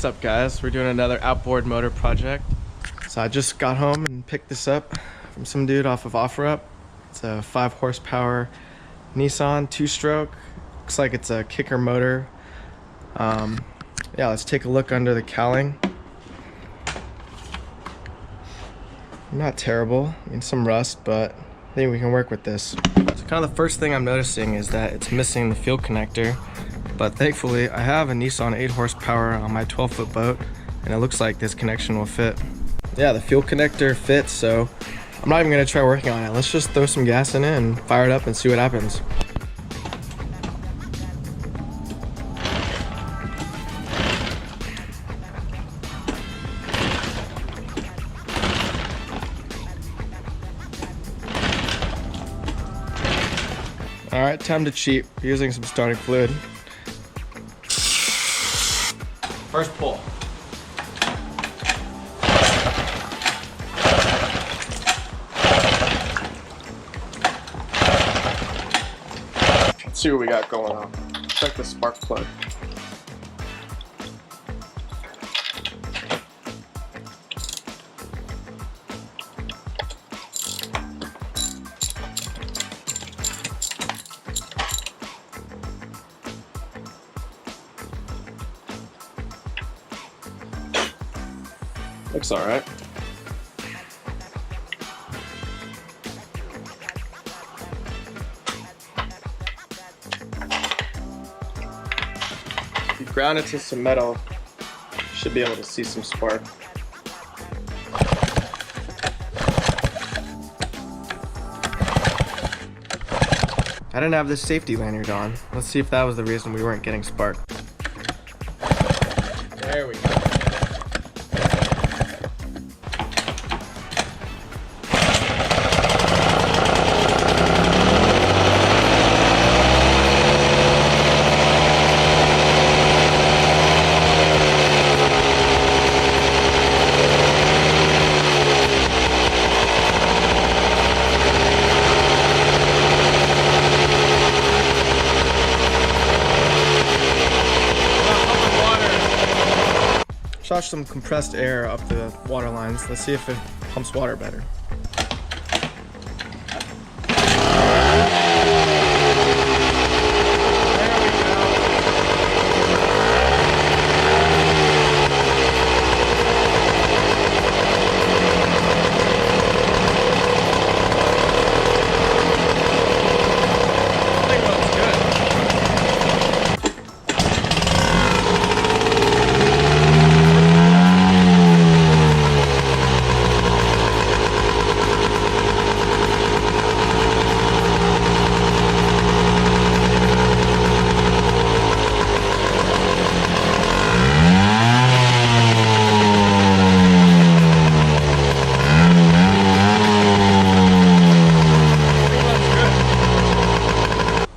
What's up, guys? We're doing another outboard motor project. So I just got home and picked this up from some dude off of OfferUp. It's a 5 horsepower Nissan 2-stroke. Looks like it's a kicker motor. Yeah, let's take a look under the cowling. Not terrible. I mean, some rust, but I think we can work with this. So kind of the first thing I'm noticing is that it's missing the fuel connector. But thankfully, I have a Nissan 8 horsepower on my 12-foot boat, and it looks like this connection will fit. Yeah, the fuel connector fits, so I'm not even gonna try working on it. Let's just throw some gas in it and fire it up and see what happens. All right, time to cheat. Using some starting fluid. First pull. Let's see what we got going on. Check the spark plug. Looks all right. If you ground it to some metal, you should be able to see some spark. I didn't have this safety lanyard on. Let's see if that was the reason we weren't getting spark. There we go. Shot some compressed air up the water lines. Let's see if it pumps water better.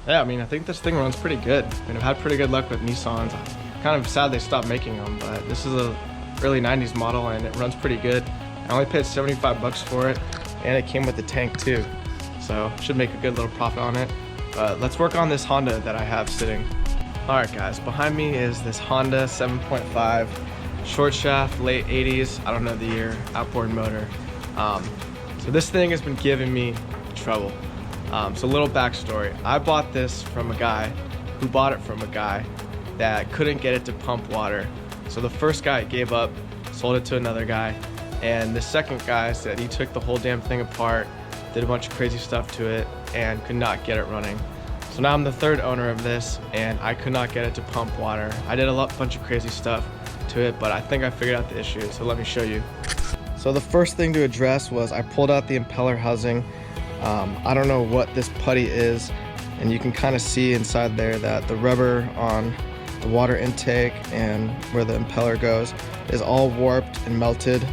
Yeah, I mean, I think this thing runs pretty good. I mean, I've had pretty good luck with Nissans. I'm kind of sad they stopped making them, but this is a early 90s model and it runs pretty good. I only paid 75 bucks for it, and it came with the tank too. So should make a good little profit on it. But let's work on this Honda that I have sitting. All right, guys, behind me is this Honda 7.5 short shaft, late 80s, I don't know the year, outboard motor. So this thing has been giving me trouble. So a little backstory. I bought this from a guy who bought it from a guy that couldn't get it to pump water. So the first guy gave up, sold it to another guy, and the second guy said he took the whole damn thing apart, did a bunch of crazy stuff to it, and could not get it running. So now I'm the third owner of this, and I could not get it to pump water. I did a bunch of crazy stuff to it, but I think I figured out the issue, so let me show you. So the first thing to address was I pulled out the impeller housing. I don't know what this putty is, and you can kind of see inside there that the rubber on the water intake and where the impeller goes is all warped and melted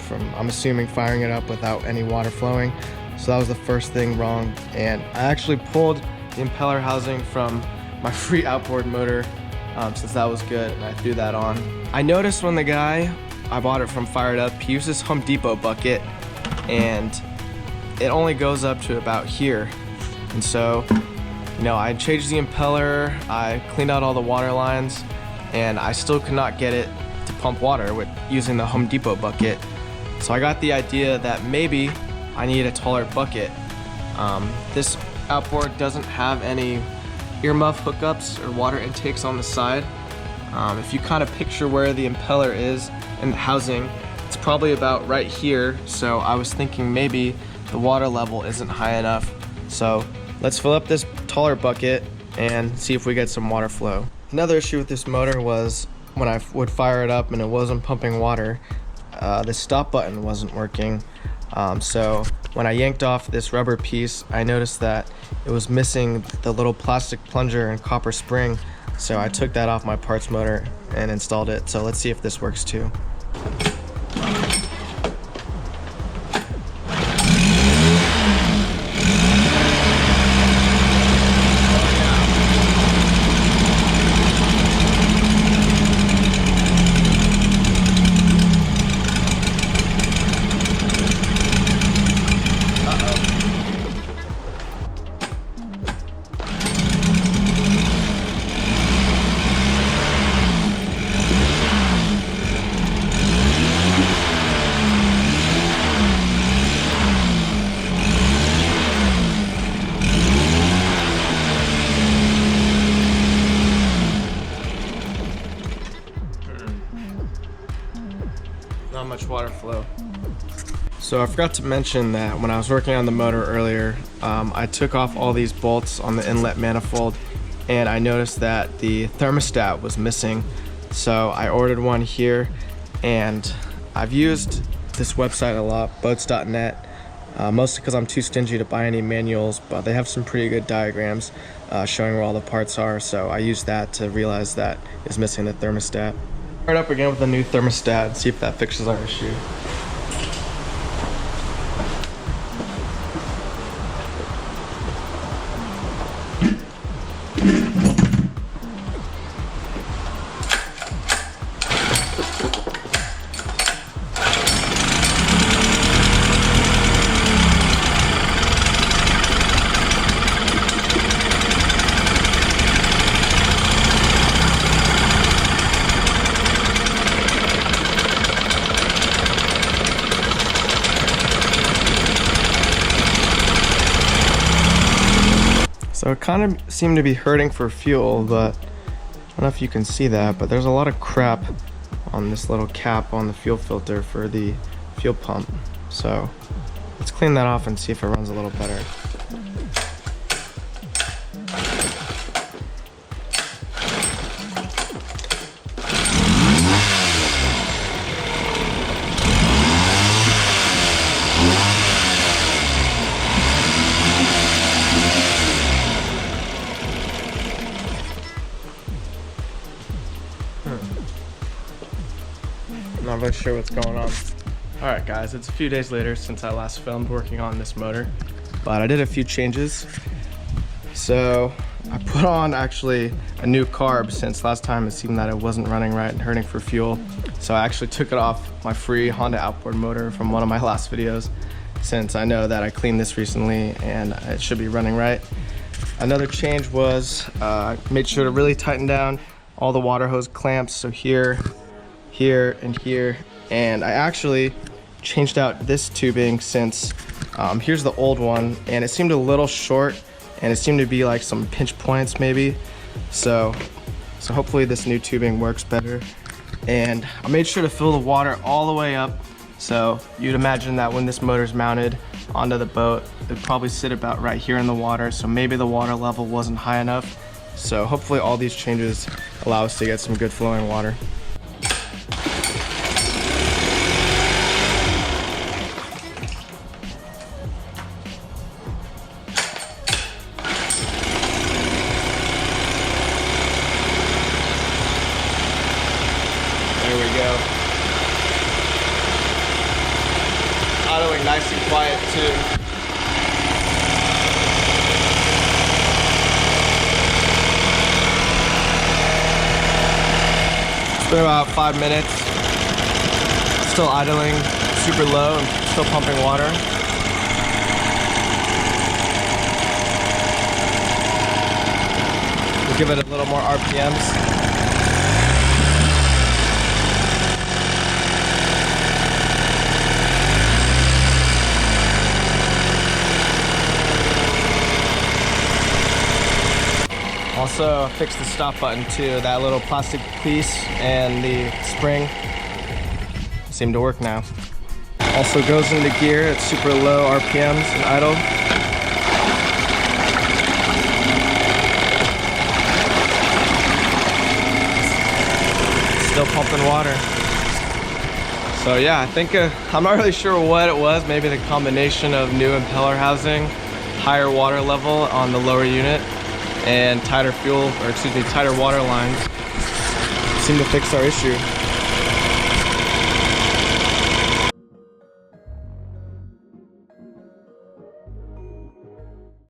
from, I'm assuming, firing it up without any water flowing. So that was the first thing wrong, and I actually pulled the impeller housing from my free outboard motor since that was good, and I threw that on. I noticed when the guy I bought it from fired up, he used this Home Depot bucket, and it only goes up to about here. And so, you know, I changed the impeller, I cleaned out all the water lines, and I still could not get it to pump water with using the Home Depot bucket. So I got the idea that maybe I need a taller bucket. This outboard doesn't have any earmuff hookups or water intakes on the side. If you kind of picture where the impeller is and the housing, it's probably about right here. So I was thinking maybe the water level isn't high enough. So let's fill up this taller bucket and see if we get some water flow. Another issue with this motor was when I would fire it up and it wasn't pumping water, the stop button wasn't working. So when I yanked off this rubber piece, I noticed that it was missing the little plastic plunger and copper spring. So I took that off my parts motor and installed it. So let's see if this works too. Not much water flow. So I forgot to mention that when I was working on the motor earlier, I took off all these bolts on the inlet manifold and I noticed that the thermostat was missing. So I ordered one here, and I've used this website a lot, boats.net, mostly because I'm too stingy to buy any manuals, but they have some pretty good diagrams showing where all the parts are. So I used that to realize that it's missing the thermostat. Start up again with a new thermostat and see if that fixes our issue. So it kind of seemed to be hurting for fuel, but I don't know if you can see that, but there's a lot of crap on this little cap on the fuel filter for the fuel pump. So let's clean that off and see if it runs a little better. Not really sure what's going on. Alright guys, it's a few days later since I last filmed working on this motor, but I did a few changes. So I put on actually a new carb, since last time it seemed that it wasn't running right and hurting for fuel. So I actually took it off my free Honda Outboard motor from one of my last videos, since I know that I cleaned this recently and it should be running right. Another change was made sure to really tighten down all the water hose clamps, so here, and here. And I actually changed out this tubing, since here's the old one and it seemed a little short and it seemed to be like some pinch points maybe. So hopefully this new tubing works better. And I made sure to fill the water all the way up. So you'd imagine that when this motor's mounted onto the boat, it'd probably sit about right here in the water. So maybe the water level wasn't high enough. So hopefully all these changes allow us to get some good flowing water. There we go. Idling nice and quiet too. It's been about 5 minutes. Still idling, super low, and still pumping water. We'll give it a little more RPMs. also fixed the stop button too. That little plastic piece and the spring seem to work now. Also goes into gear at super low RPMs and idle. Still pumping water. So yeah, I think I'm not really sure what it was. Maybe the combination of new impeller housing, higher water level on the lower unit, and tighter fuel, or excuse me, tighter water lines seem to fix our issue.